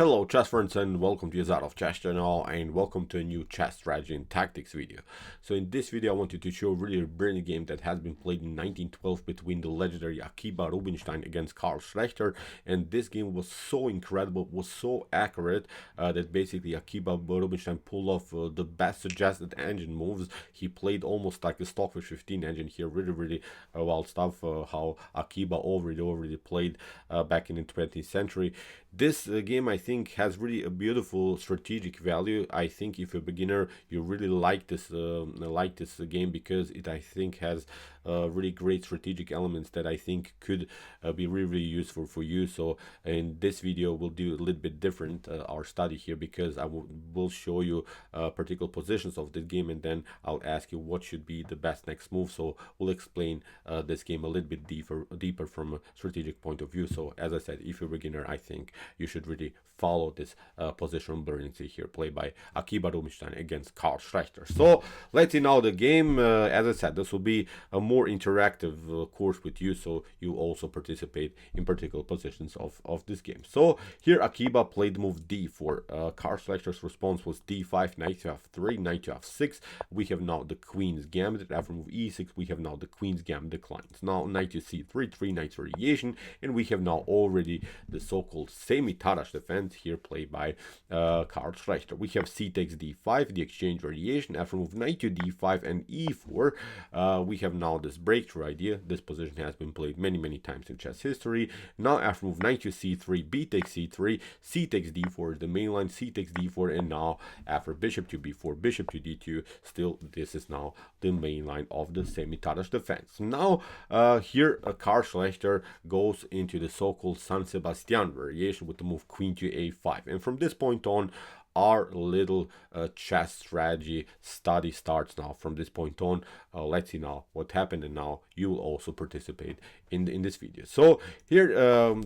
Hello chess friends and welcome to Jozarov chess channel and welcome to a new chess strategy and tactics video. So in this video I wanted to show really a brilliant game that has been played in 1912 between the legendary Akiba Rubinstein against Carl Schlechter, and this game was so incredible, was so accurate that basically Akiba Rubinstein pulled off the best suggested engine moves. He played almost like a Stockfish 15 engine here, really wild stuff how Akiba already played back in the 20th century. This game I think has really a beautiful strategic value. I think if you're a beginner you really like this game because it I think has really great strategic elements that I think could be really useful for you. So in this video we'll do a little bit different our study here, because I will show you particular positions of this game and then I'll ask you what should be the best next move. So we'll explain this game a little bit deeper from a strategic point of view. So as I said, if you're a beginner I think you should really follow this position brilliancy here played by Akiba Rubinstein against Carl Schlechter. So let's see now the game. As I said, this will be a more interactive course with you, so you also participate in particular positions of this game. So here Akiba played move d4. Carl Schlechter's response was d5, knight to f3, knight to f6. We have now the queen's gambit. After move e6 we have now the queen's gambit declines. Now knight to c3, 3 knights variation, and we have now already the so-called semi-tarrasch defense here played by Carl Schlechter. We have c takes d5, the exchange variation. After move knight to d5 and e4, we have now this breakthrough idea. This position has been played many times in chess history. Now after move knight to c3, b takes c3, c takes d4 is the main line, c takes d4, and now after bishop to b4, bishop to d2, still this is now the main line of the semi-tarrasch defense. Now here Carl Schlechter goes into the so-called San Sebastian variation with the move queen to a5, and from this point on our little chess strategy study starts now. From this point on, let's see now what happened, and now you will also participate in this video. So here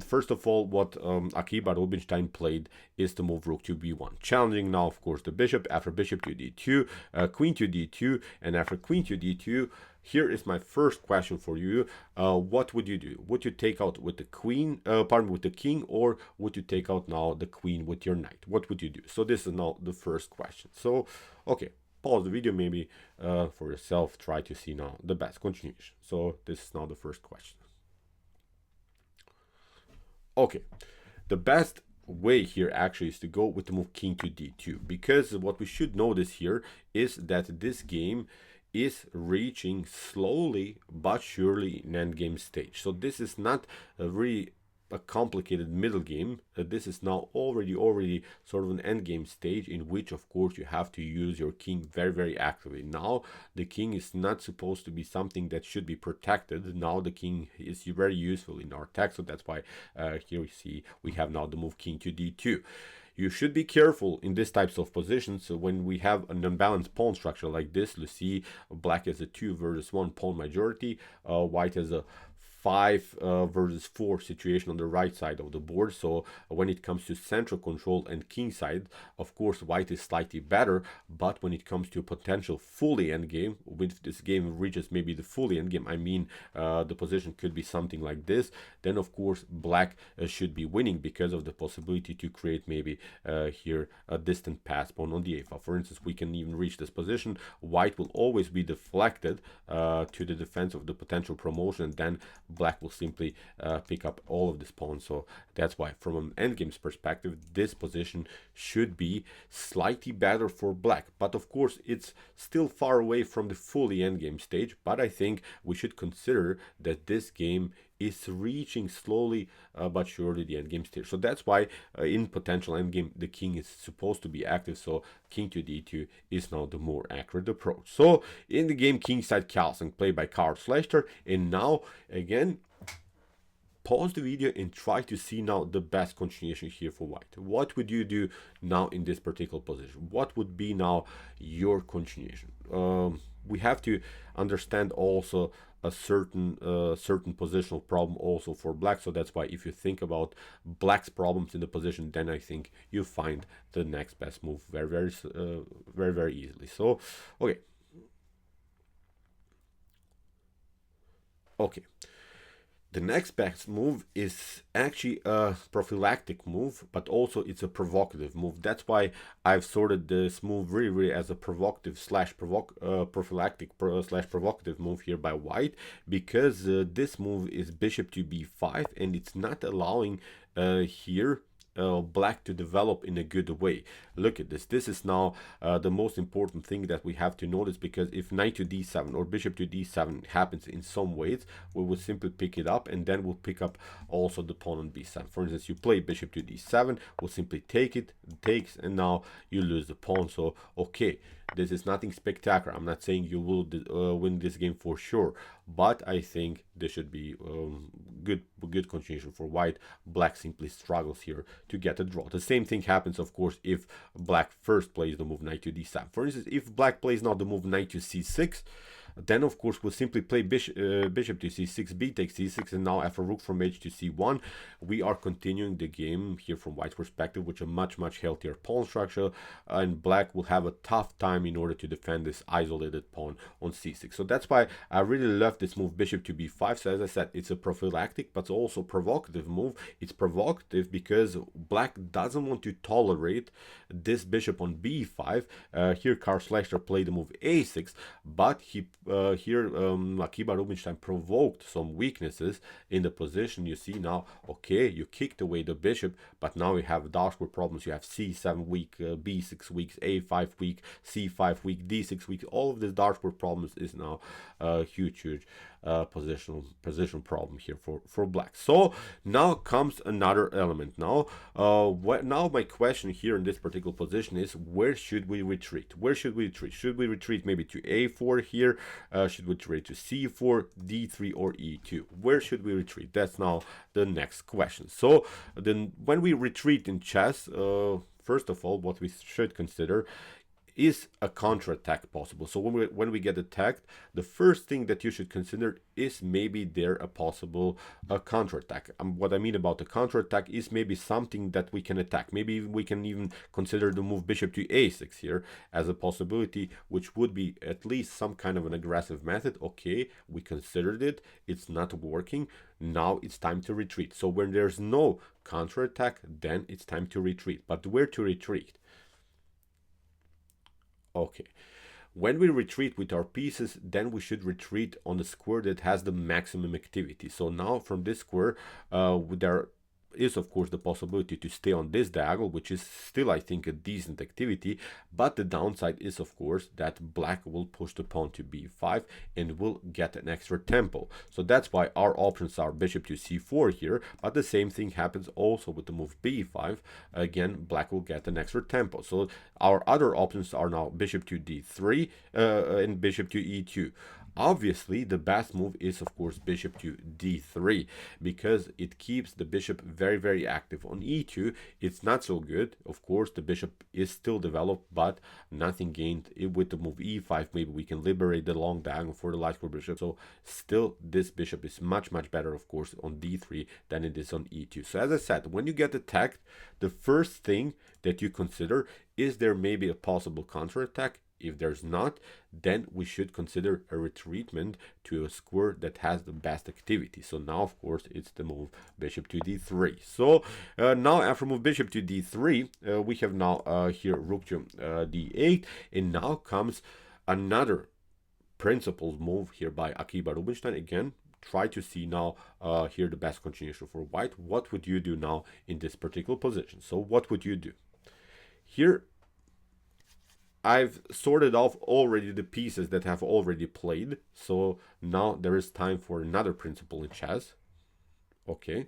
first of all what Akiba Rubinstein played is to move rook to b1, challenging now of course the bishop. After bishop to d2, queen to d2, and after queen to d2, here is my first question for you. What would you do? Would you take out with the queen, with the king, or would you take out now the queen with your knight? What would you do? So this is now the first question. So, okay, pause the video maybe for yourself. Try to see now the best continuation. So this is now the first question. Okay, the best way here actually is to go with the move king to d2, because what we should notice here is that this game is reaching slowly but surely an endgame stage. So this is not a really a complicated middle game. This is now already sort of an endgame stage in which of course you have to use your king very actively. Now the king is not supposed to be something that should be protected. Now the king is very useful in our text, so that's why here we see we have now the move king to d2. You should be careful in these types of positions. So when we have an unbalanced pawn structure like this, you see black has a 2 versus 1 pawn majority, white has a 5 versus 4 situation on the right side of the board. So when it comes to central control and king side, of course white is slightly better, but when it comes to potential fully endgame, with this game reaches maybe the fully endgame, I mean the position could be something like this, then of course black should be winning because of the possibility to create maybe here a distant pass pawn on the a-file. For instance, we can even reach this position. White will always be deflected to the defense of the potential promotion, and then black will simply pick up all of this pawn. So that's why from an endgame's perspective this position should be slightly better for black, but of course it's still far away from the fully endgame stage. But I think we should consider that this game is reaching slowly but surely the endgame stage. So that's why in potential endgame the king is supposed to be active, so king to d2 is now the more accurate approach. So in the game kingside castling played by Carl Schlechter, and now again pause the video and try to see now the best continuation here for white. What would you do now in this particular position? What would be now your continuation? We have to understand also a certain positional problem also for black. So that's why if you think about black's problems in the position, then I think you find the next best move very easily. So okay, The next best move is actually a prophylactic move, but also it's a provocative move. That's why I've sorted this move really as a provocative slash prophylactic slash provocative move here by white, because this move is bishop to b5, and it's not allowing here black to develop in a good way. Look at this. This is now the most important thing that we have to notice, because if knight to d7 or bishop to d7 happens in some ways, we will simply pick it up, and then we'll pick up also the pawn on b7. For instance, you play bishop to d7, we'll simply take it, takes, and now you lose the pawn. So okay, this is nothing spectacular. I'm not saying you will win this game for sure, but I think this should be good continuation for white. Black simply struggles here to get a draw. The same thing happens, of course, if black first plays the move knight to d7. For instance, if black plays now the move knight to c6, then of course we'll simply play bishop to c6, b takes c6, and now after rook from h to c1, we are continuing the game here from white's perspective with a much healthier pawn structure, and black will have a tough time in order to defend this isolated pawn on c6. So that's why I really love this move bishop to b5. So as I said, it's a prophylactic but also provocative move. It's provocative because black doesn't want to tolerate this bishop on b5. Here Carl Schlechter played the move a6, but he Akiba Rubinstein provoked some weaknesses in the position. You see now, okay, you kicked away the bishop, but now you have dashboard problems. You have c7 weak, b6 weak, a5 weak, c5 weak, d6 weak. All of this dashboard problems is now huge position problem here for black. So now comes another element. Now now my question here in this particular position is, where should we retreat? Where should we retreat? Should we retreat maybe to a4 here? Should we retreat to c4, d3, or e2? Where should we retreat? That's now the next question. So then when we retreat in chess, first of all, what we should consider is a counterattack possible. So when we get attacked, the first thing that you should consider is maybe there a possible counterattack. What I mean about the counterattack is maybe something that we can attack. Maybe we can even consider the move bishop to a6 here as a possibility, which would be at least some kind of an aggressive method. Okay, we considered it, it's not working. Now it's time to retreat. So when there's no counterattack, then it's time to retreat. But where to retreat? Okay, when we retreat with our pieces, then we should retreat on the square that has the maximum activity. So now from this square, there is of course the possibility to stay on this diagonal, which is still, I think, a decent activity, but the downside is of course that black will push the pawn to b5 and will get an extra tempo. So that's why our options are bishop to c4 here, but the same thing happens also with the move b5. Again, black will get an extra tempo. So our other options are now bishop to d3 and bishop to e2. Obviously, the best move is, of course, bishop to d3, because it keeps the bishop very active. On e2, it's not so good. Of course, the bishop is still developed, but nothing gained. With the move e5, maybe we can liberate the long diagonal for the light square bishop. So still, this bishop is much better, of course, on d3 than it is on e2. So as I said, when you get attacked, the first thing that you consider is there maybe a possible counterattack. If there's not, then we should consider a retreatment to a square that has the best activity. So now, of course, it's the move bishop to d3. So now after move bishop to d3, we have now here rook to d8, and now comes another principled move here by Akiba Rubinstein. Again, try to see now here the best continuation for white. What would you do now in this particular position? So what would you do? Here, I've sorted off already the pieces that have already played. So now there is time for another principle in chess. Okay.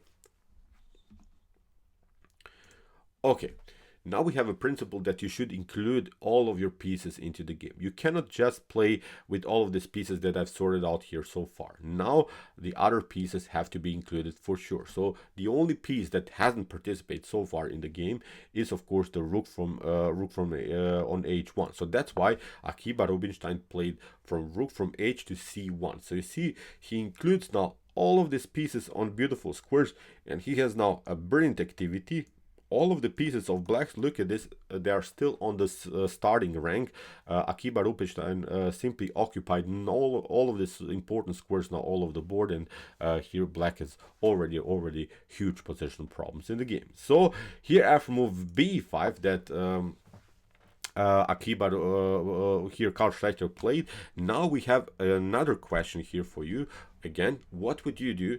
Now we have a principle that you should include all of your pieces into the game. You cannot just play with all of these pieces that I've sorted out here so far. Now the other pieces have to be included for sure. So the only piece that hasn't participated so far in the game is, of course, the rook from on h1. So that's why Akiba Rubinstein played from rook from h to c1. So you see, he includes now all of these pieces on beautiful squares, and he has now a brilliant activity all of the pieces of blacks, look at this, they are still on the starting rank. Akiba Rubinstein simply occupied all of this important squares, now all of the board, and here black is already huge positional problems in the game. So here after move b5 that Akiba here Carl Schlechter played. Now we have another question here for you. Again, what would you do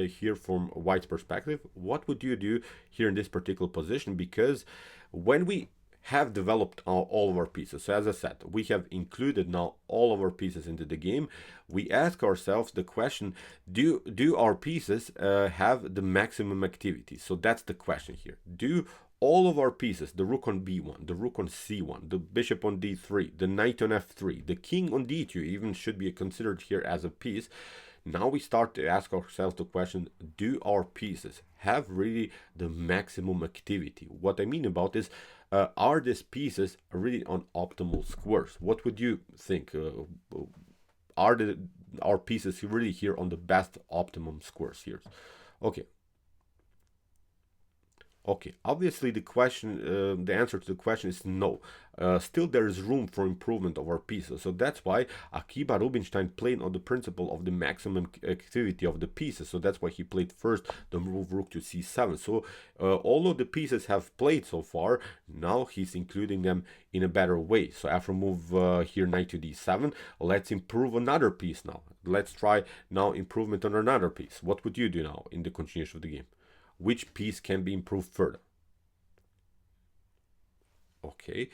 here from white's perspective? What would you do here in this particular position? Because when we have developed all of our pieces, so as I said, we have included now all of our pieces into the game, we ask ourselves the question, do our pieces have the maximum activity? So that's the question here. Do all of our pieces, the rook on b1, the rook on c1, the bishop on d3, the knight on f3, the king on d2 even should be considered here as a piece. Now we start to ask ourselves the question, do our pieces have really the maximum activity? What I mean about this, are these pieces really on optimal squares? What would you think? Are our pieces really here on the best optimum squares here? Okay. Okay, obviously the question, the answer to the question is no. Still there is room for improvement of our pieces. So that's why Akiba Rubinstein played on the principle of the maximum activity of the pieces. So that's why he played first the move rook to c7. So although the pieces have played so far, now he's including them in a better way. So after move here knight to d7, let's improve another piece now. Let's try now improvement on another piece. What would you do now in the continuation of the game? Which piece can be improved further? Okay,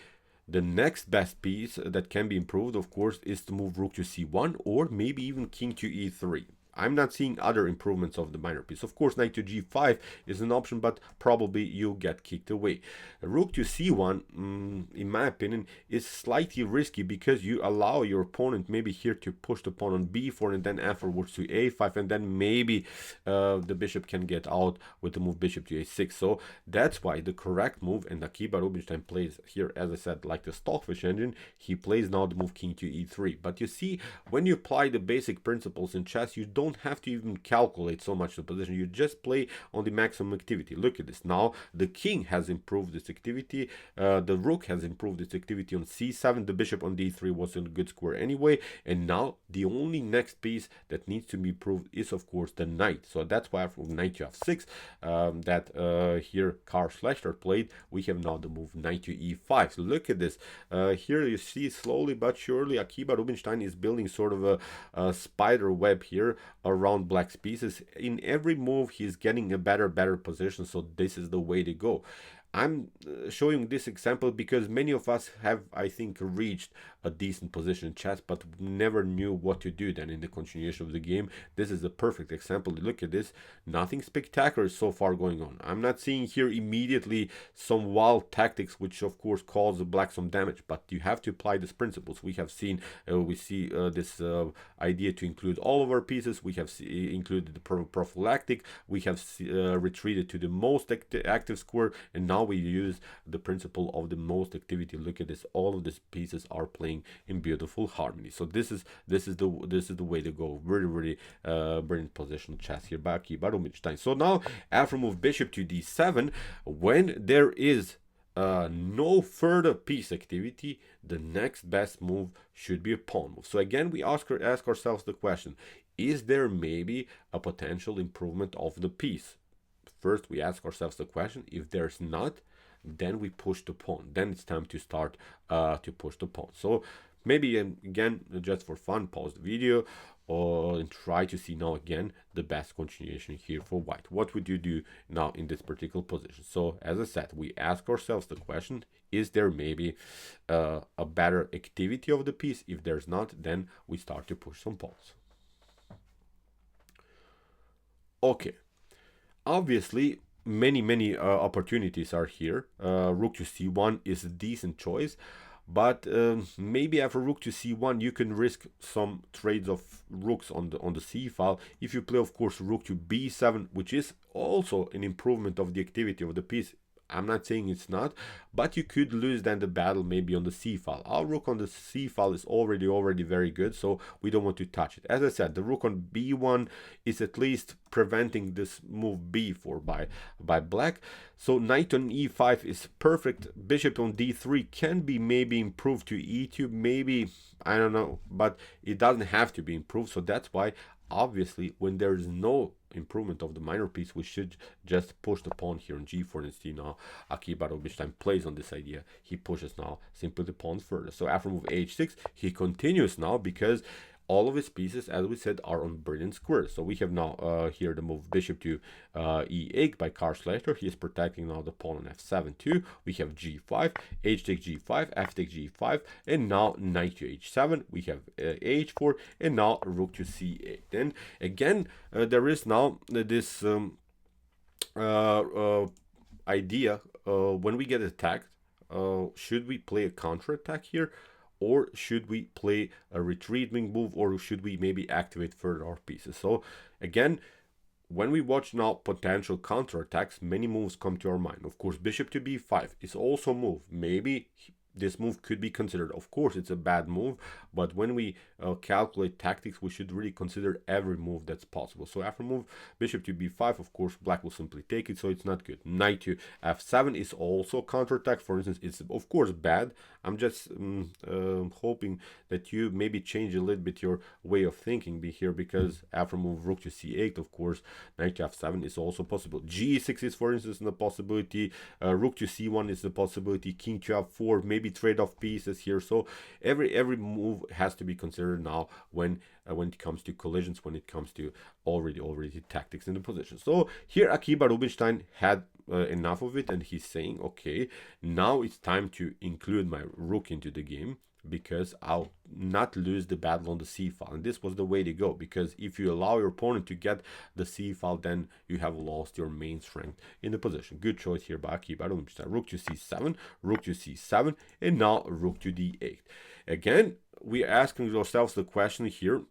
the next best piece that can be improved, of course, is to move rook to c1 or maybe even king to e3. I'm not seeing other improvements of the minor piece. Of course, knight to g5 is an option, but probably you'll get kicked away. Rook to c1, in my opinion, is slightly risky because you allow your opponent maybe here to push the pawn on b4 and then afterwards to a5, and then maybe the bishop can get out with the move bishop to a6. So that's why the correct move, and Akiba Rubinstein plays here, as I said, like the Stockfish engine, he plays now the move king to e3. But you see, when you apply the basic principles in chess, you don't have to even calculate so much the position. You just play on the maximum activity. Look at this. Now the king has improved its activity. The rook has improved its activity on c7. The bishop on d3 was in a good square anyway. And now the only next piece that needs to be improved is, of course, the knight. So that's why from knight to f6 that here Carl Schlechter played, we have now the move knight to e5. So look at this. Here you see slowly but surely Akiba Rubinstein is building sort of a spider web here around black's pieces. In every move he's getting a better position, so this is the way to go. I'm showing this example because many of us have, I think, reached a decent position in chess, but never knew what to do then in the continuation of the game. This is a perfect example. Look at this. Nothing spectacular so far going on. I'm not seeing here immediately some wild tactics, which of course cause the black some damage, but you have to apply these principles. We have seen, we see this idea to include all of our pieces. We have included the prophylactic. We have retreated to the most active square, and now we use the principle of the most activity. Look at this. All of these pieces are playing in beautiful harmony. So this is the way to go. Very brilliant positional chess here by Akiba Rubinstein. So now after move bishop to d7, when there is no further piece activity, the next best move should be a pawn move. So again, we ask ourselves the question, is there maybe a potential improvement of the piece? First, we ask ourselves the question. If there's not, then we push the pawn. Then it's time to start to push the pawn. So maybe, again, just for fun, pause the video and try to see now again the best continuation here for white. What would you do now in this particular position? So as I said, we ask ourselves the question, is there maybe a better activity of the piece? If there's not, then we start to push some pawns. Okay. Obviously, many opportunities are here. Rook to c1 is a decent choice, but maybe after rook to c1 you can risk some trades of rooks on the c file. If you play, of course, rook to b7, which is also an improvement of the activity of the piece, I'm not saying it's not, but you could lose then the battle maybe on the c file. Our rook on the c file is already very good, so we don't want to touch it. As I said, the rook on b1 is at least preventing this move b4 by black. So knight on e5 is perfect. Bishop on d3 can be maybe improved to e2, maybe, I don't know, but it doesn't have to be improved. So that's why obviously when there is no improvement of the minor piece, we should just push the pawn here on g4 and see now Akiba Rubinstein plays on this idea. He pushes now simply the pawn further. So after move h6, he continues now because all of his pieces, as we said, are on brilliant squares. So we have now here the move bishop to e8 by Carl Schlechter. He is protecting now the pawn on f7 too. We have g5, h takes g5, f takes g5, and now knight to h7. We have h4, and now rook to c8. Then again, there is now this idea when we get attacked, should we play a counter-attack here? Or should we play a retreating move, or should we maybe activate further our pieces? So again, when we watch now potential counterattacks, many moves come to our mind. Of course, bishop to b5 is also a move. Maybe this move could be considered. Of course, it's a bad move, but when we calculate tactics, we should really consider every move that's possible. So after move bishop to b5, of course, black will simply take it, so it's not good. Knight to f7 is also counterattack. For instance, it's of course bad. I'm just hoping that you maybe change a little bit your way of thinking here, because after move rook to c8, of course, knight to f7 is also possible. g6 is, for instance, a possibility. Rook to c1 is a possibility. King to f4, maybe trade-off pieces here. So every move has to be considered now when it comes to collisions, when it comes to already tactics in the position. So here Akiba Rubinstein had enough of it, and he's saying, okay, now it's time to include my rook into the game, because I'll not lose the battle on the c file. And this was the way to go, because if you allow your opponent to get the c file, then you have lost your main strength in the position. Good choice here by Akiba Rubinstein. Rook to c7, rook to c7, and now rook to d8. Again, we're asking ourselves the question here,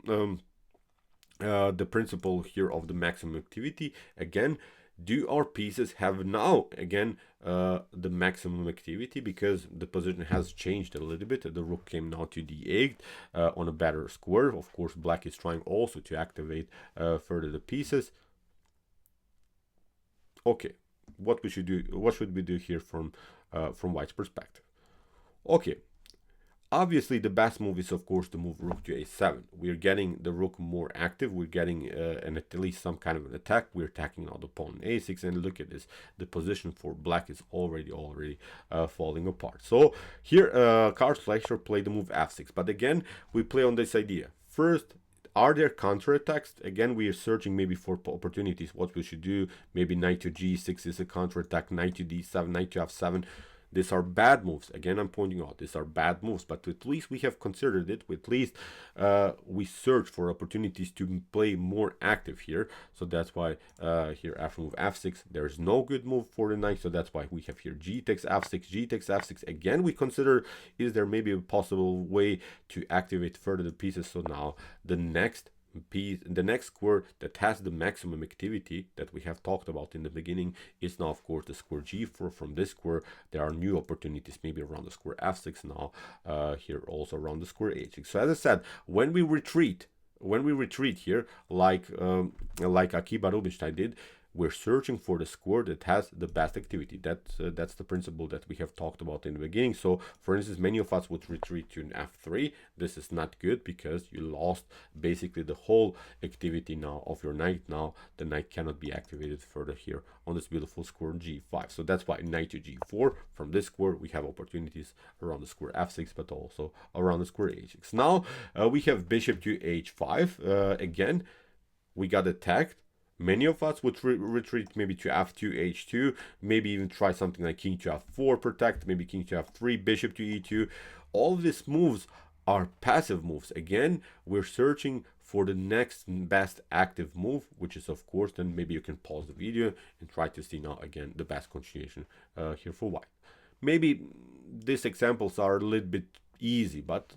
the principle here of the maximum activity. Again, do our pieces have now again the maximum activity, because the position has changed a little bit. The rook came now to d8 on a better square. Of course, black is trying also to activate further the pieces. Okay, what should we do here from white's perspective? Okay, obviously the best move is of course to move rook to a7. We're getting the rook more active. We're getting at least some kind of an attack. We're attacking now the pawn a6, and look at this, the position for black is already falling apart. So here Carl Schlechter played the move f6, but again we play on this idea. First, are there counterattacks? Again, we are searching maybe for opportunities, what we should do. Maybe knight to g6 is a counterattack, knight to d7, knight to f7. These are bad moves. Again, I'm pointing out these are bad moves, but at least we have considered it. At least we search for opportunities to play more active here. So that's why here after move f6, there's no good move for the knight. So that's why we have here g takes f6, g takes f6. Again, we consider, is there maybe a possible way to activate further the pieces? So now the next piece, the next square that has the maximum activity that we have talked about in the beginning is now of course the square g4. From this square there are new opportunities, maybe around the square f6 now, here also around the square h6. So as I said, when we retreat here, like Akiba Rubinstein did, we're searching for the square that has the best activity. That's the principle that we have talked about in the beginning. So for instance, many of us would retreat to an f3. This is not good, because you lost basically the whole activity now of your knight. Now the knight cannot be activated further here on this beautiful square g5. So that's why knight to g4. From this square we have opportunities around the square f6, but also around the square h6. Now we have bishop to h5. Again, we got attacked. Many of us would retreat maybe to f2, h2, maybe even try something like king to f4, protect, maybe king to f3, bishop to e2. All these moves are passive moves. Again, we're searching for the next best active move, which is of course, then maybe you can pause the video and try to see now again the best continuation here for white. Maybe these examples are a little bit easy, but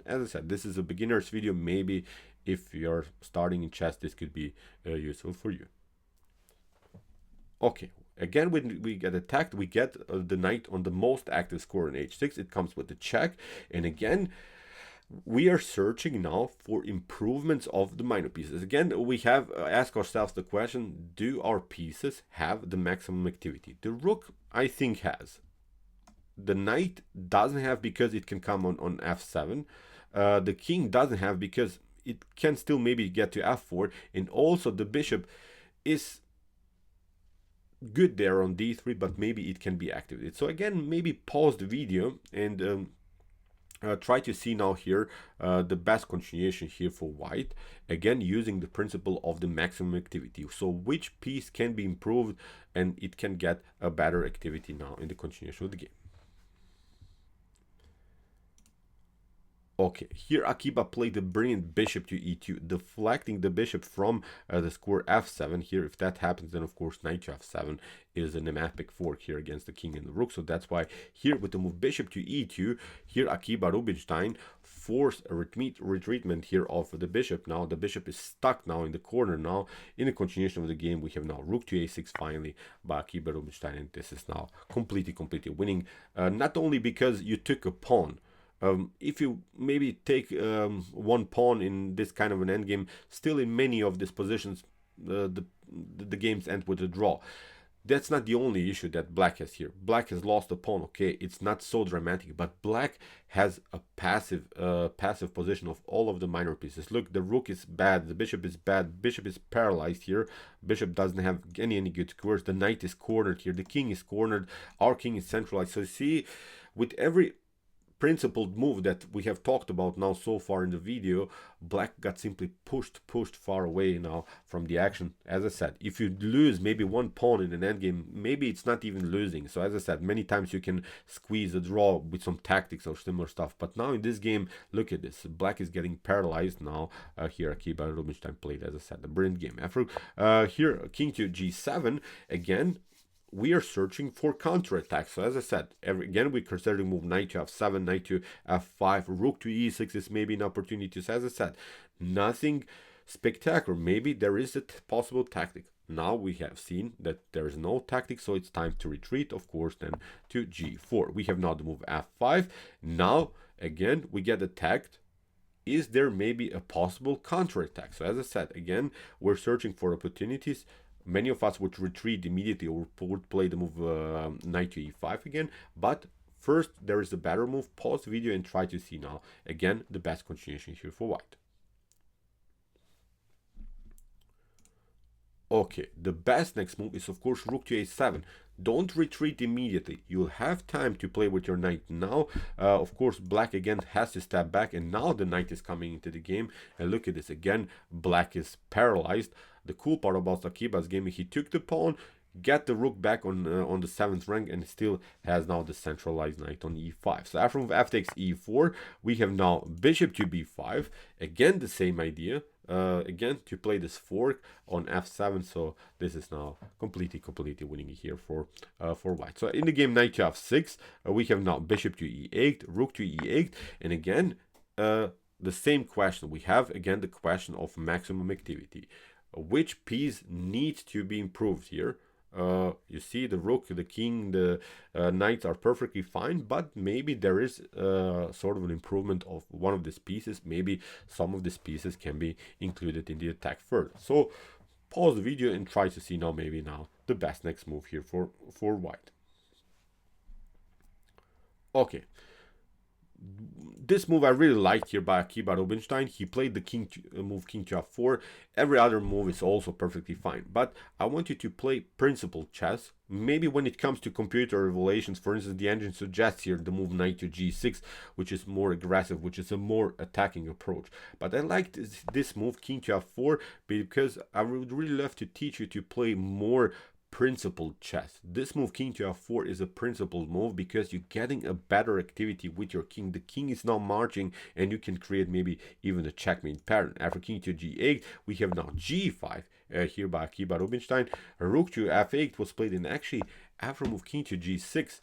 as I said, this is a beginner's video. Maybe if you're starting in chess, this could be useful for you. Okay, Again, when we get attacked, we get the knight on the most active square on h6. It comes with the check. And again, we are searching now for improvements of the minor pieces. Again, we have asked ourselves the question, do our pieces have the maximum activity? The rook, I think, has. The knight doesn't have because it can come on f7. The king doesn't have because it can still maybe get to f4. And also the bishop is good there on d3, but maybe it can be activated. So again, maybe pause the video and try to see now here the best continuation here for white, again using the principle of the maximum activity. So which piece can be improved and it can get a better activity now in the continuation of the game. Okay, here Akiba played a brilliant bishop to e2, deflecting the bishop from the square f7. Here, if that happens, then of course knight to f7 is an epic fork here against the king and the rook. So that's why here with the move bishop to e2, here Akiba Rubinstein forced a retreatment here of the bishop. Now the bishop is stuck now in the corner. Now in the continuation of the game, we have now rook to a6 finally by Akiba Rubinstein, and this is now completely winning. Not only because you took a pawn. If you maybe take one pawn in this kind of an endgame, still in many of these positions, the games end with a draw. That's not the only issue that black has here. Black has lost a pawn, okay, it's not so dramatic, but black has a passive position of all of the minor pieces. Look, the rook is bad, the bishop is bad, bishop is paralyzed here, bishop doesn't have any good squares, the knight is cornered here, the king is cornered, our king is centralized. So you see, with every principled move that we have talked about now so far in the video, black got simply pushed far away now from the action. As I said, if you lose maybe one pawn in an endgame, maybe it's not even losing. So as I said, many times you can squeeze a draw with some tactics or similar stuff, but now in this game, look at this, black is getting paralyzed now. Here Akiba Rubinstein played, as I said, a brilliant game. After here king to g7, again we are searching for counterattacks. So as I said, again we consider the move knight to f7, knight to f5, rook to e6 is maybe an opportunity. So as I said, nothing spectacular. Maybe there is a possible tactic. Now we have seen that there is no tactic, so it's time to retreat, of course, then to g4. We have now the move f5. Now again we get attacked. Is there maybe a possible counterattack? So as I said, again we're searching for opportunities. Many of us would retreat immediately or would play the move knight to e5 again. But first, there is a better move. Pause the video and try to see now, again, the best continuation here for white. Okay, the best next move is, of course, rook to a7. Don't retreat immediately. You'll have time to play with your knight now. Of course, black again has to step back, and now the knight is coming into the game. And look at this again. Black is paralyzed. The cool part about Akiba's game, he took the pawn, get the rook back on the 7th rank, and still has now the centralized knight on e5. So after move f takes e4, we have now bishop to b5. Again, the same idea. Again, to play this fork on f7. So this is now completely winning here for white. So in the game knight to f6, we have now bishop to e8, rook to e8, and again the same question. We have again the question of maximum activity. Which piece needs to be improved here? You see the rook, the king, the knights are perfectly fine, but maybe there is sort of an improvement of one of these pieces. Maybe some of these pieces can be included in the attack further. So pause the video and try to see now maybe now the best next move here for white. Okay. This move I really liked here by Akiba Rubinstein. He played the king to f4. Every other move is also perfectly fine. But I want you to play principled chess. Maybe when it comes to computer evaluations, for instance, the engine suggests here the move knight to g6, which is more aggressive, which is a more attacking approach. But I like this move, king to f4, because I would really love to teach you to play more principled chess. This move king to f4 is a principled move because you're getting a better activity with your king. The king is now marching and you can create maybe even a checkmate pattern. After king to g8, we have now g5 here by Akiba Rubinstein. Rook to f8 was played in actually after move king to g6,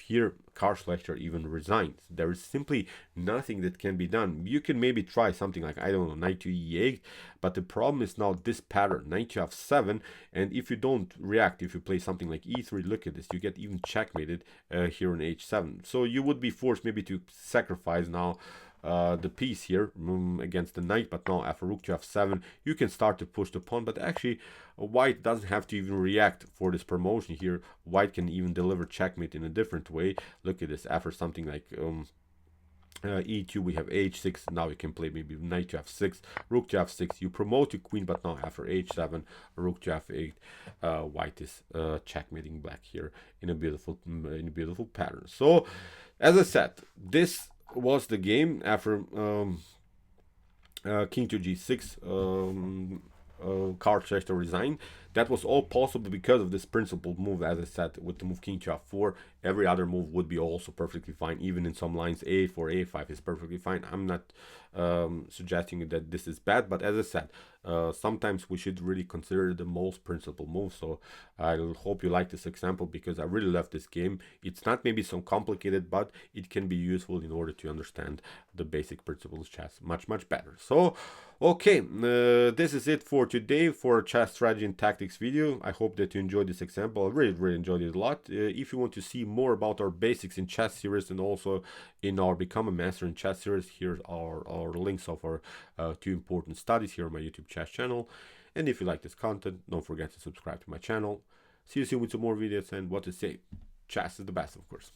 here Carl Schlechter even resigns. There is simply nothing that can be done. You can maybe try something like, I don't know, knight to e8, but the problem is now this pattern, knight to f7, and if you don't react, if you play something like e3, look at this, you get even checkmated here on h7. So you would be forced maybe to sacrifice now the piece here against the knight, but now after rook to f7 you can start to push the pawn. But actually white doesn't have to even react for this promotion here. White can even deliver checkmate in a different way. Look at this, after something like e2 we have h6. Now you can play maybe knight to f6, rook to f6, you promote to queen, but now after h7, rook to f8, white is checkmating black here in a beautiful pattern. So as I said, this was the game after king to g6. Carl Schlechter resigned. That was all possible because of this principled move. As I said, with the move king to f4, every other move would be also perfectly fine. Even in some lines, a4, a5 is perfectly fine. I'm not suggesting that this is bad, but as I said, sometimes we should really consider the most principled move. So I hope you like this example, because I really love this game. It's not maybe so complicated, but it can be useful in order to understand the basic principles of chess much better. So okay, this is it for today for chess strategy and tactics video. I hope that you enjoyed this example. I really enjoyed it a lot. If you want to see more about our basics in chess series and also in our Become a Master in Chess series, here are our links of our 2 important studies here on my YouTube chess channel. And if you like this content, don't forget to subscribe to my channel. See you soon with some more videos, and what to say, chess is the best, of course.